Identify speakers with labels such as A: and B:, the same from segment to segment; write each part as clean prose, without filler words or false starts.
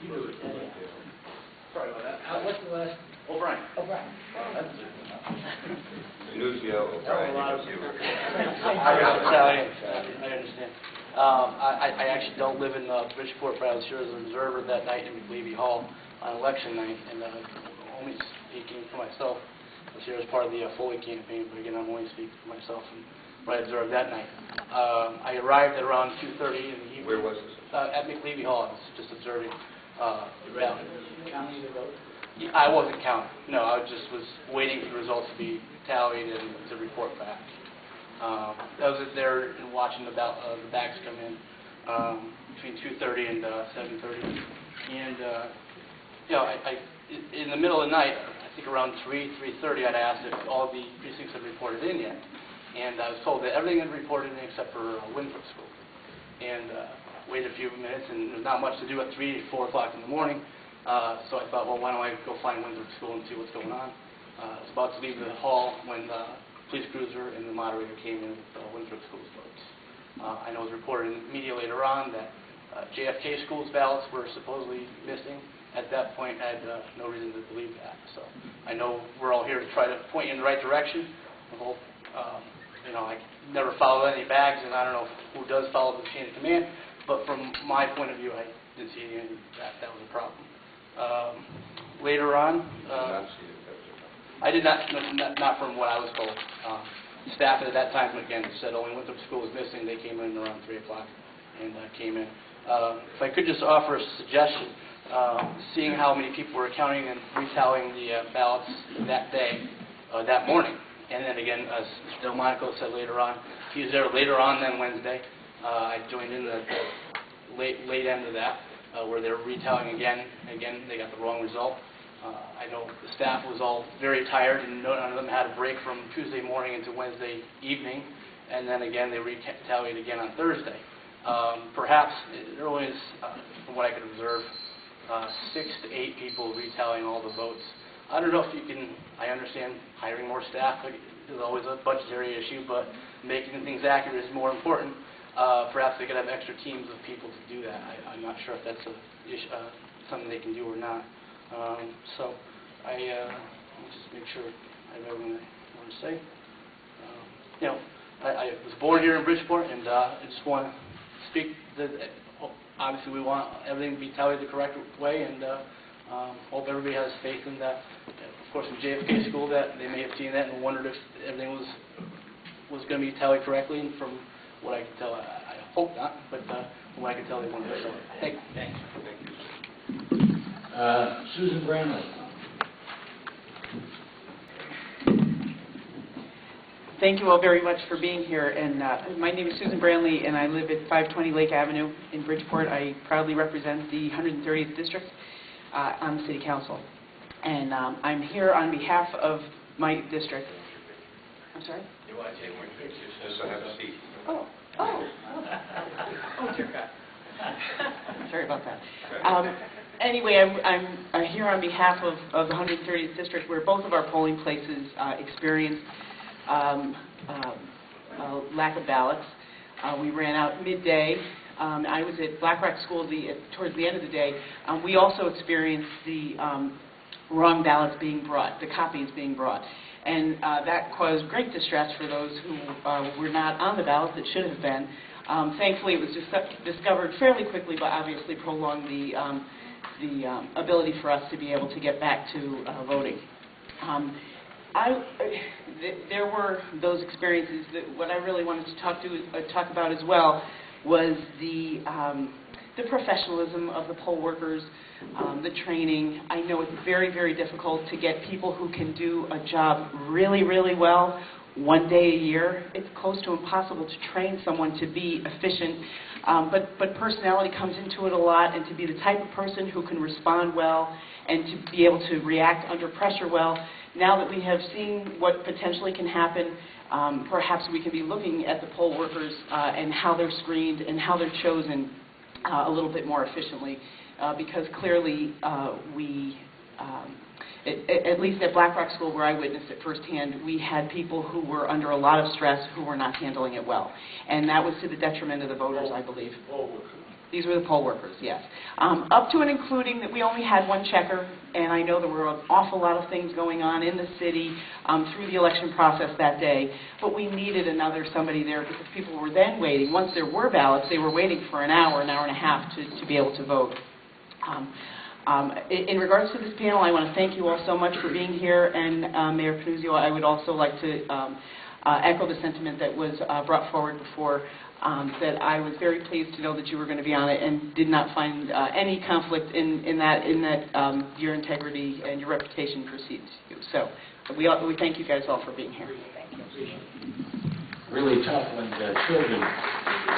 A: You do it.
B: Sorry about that.
A: What's the last?
B: O'Brien.
A: O'Brien.
C: Panuzio, O'Brien.
B: I understand. I actually don't live in Bridgeport, but I was here as an observer that night in McLeavy Hall on election night, and only speaking for myself. I was here as part of the Foley campaign, but again, I'm only speaking for myself and what I observed that night. I arrived at around 2:30 in the evening.
C: Where was this?
B: At McLeavy Hall. I was just observing.
A: Counting the vote?
B: I wasn't counting. No, I just was waiting for the results to be tallied and to report back. I was there and watching the bags come in between 2:30 and 7:30, and in the middle of the night, I think around 3:30, I'd asked if all the precincts had reported in yet, and I was told that everything had reported in except for Winthrop School. And waited a few minutes, and there's not much to do at 4 o'clock in the morning. So I thought, well, why don't I go find Winthrop School and see what's going on? I was about to leave the hall when the police cruiser and the moderator came in with Winthrop School's votes. I know it was reported in the media later on that JFK School's ballots were supposedly missing. At that point, I had no reason to believe that. So I know we're all here to try to point you in the right direction. I never followed any bags, and I don't know who does follow the chain of command. But from my point of view, I didn't see any that was a problem. Later on, I did not from what I was told. Staff at that time, again, said only Winthrop School was missing. They came in around 3 o'clock and came in. If I could just offer a suggestion, seeing how many people were counting and retallying the ballots that day, that morning, and then again, as Delmonico said later on, he was there later on than Wednesday. I joined in the late end of that, where they were retallying again. Again, they got the wrong result. I know the staff was all very tired, and none of them had a break from Tuesday morning into Wednesday evening, and then again they retallied again on Thursday. Perhaps there was, from what I could observe, 6 to 8 people retallying all the votes. I don't know if you can. I understand hiring more staff is always a budgetary issue, but making things accurate is more important. Perhaps they could have extra teams of people to do that. I'm not sure if that's something they can do or not. So let me just make sure I have everything I want to say. I was born here in Bridgeport, and I just want to speak that obviously we want everything to be tallied the correct way, and hope everybody has faith in that. Of course, in JFK School, that they may have seen that and wondered if everything was going to be tallied correctly, and from what I can tell, I hope not, but from what I can tell, they won't. So, thank you.
A: Thanks. Susan Branley.
D: Thank you all very much for being here. And my name is Susan Branley, and I live at 520 Lake Avenue in Bridgeport. I proudly represent the 130th District on the City Council. And I'm here on behalf of my district. I'm sorry?
C: You want to take more pictures? Just have a seat.
D: Oh, dear God. Sorry about that. Anyway, I'm here on behalf of the 130th District, where both of our polling places experienced lack of ballots. We ran out midday. I was at Black Rock School towards the end of the day. We also experienced the wrong ballots being brought, the copies being brought. And that caused great distress for those who were not on the ballot that should have been. Thankfully, it was discovered fairly quickly, but obviously prolonged the ability for us to be able to get back to voting. There were those experiences. What I really wanted to talk about as well was the professionalism of the poll workers, the training. I know it's very, very difficult to get people who can do a job really, really well one day a year. It's close to impossible to train someone to be efficient, but personality comes into it a lot, and to be the type of person who can respond well and to be able to react under pressure well. Now that we have seen what potentially can happen, perhaps we can be looking at the poll workers and how they're screened and how they're chosen a little bit more efficiently, because clearly at least at Black Rock School, where I witnessed it firsthand, we had people who were under a lot of stress who were not handling it well. And that was to the detriment of the voters, I believe. These were the poll workers, yes. Up to and including that we only had one checker, and I know there were an awful lot of things going on in the city through the election process that day, but we needed somebody there because people were then waiting. Once there were ballots, they were waiting for an hour and a half to be able to vote. In regards to this panel, I want to thank you all so much for being here, and Mayor Panuzio, I would also like to echo the sentiment that was brought forward before, that I was very pleased to know that you were going to be on it and did not find any conflict in that your integrity and your reputation precedes you. So we thank you guys all for being here. Thank you.
A: Really tough when the children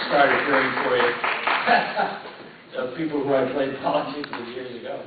A: started caring for you. People who I played politics with years ago.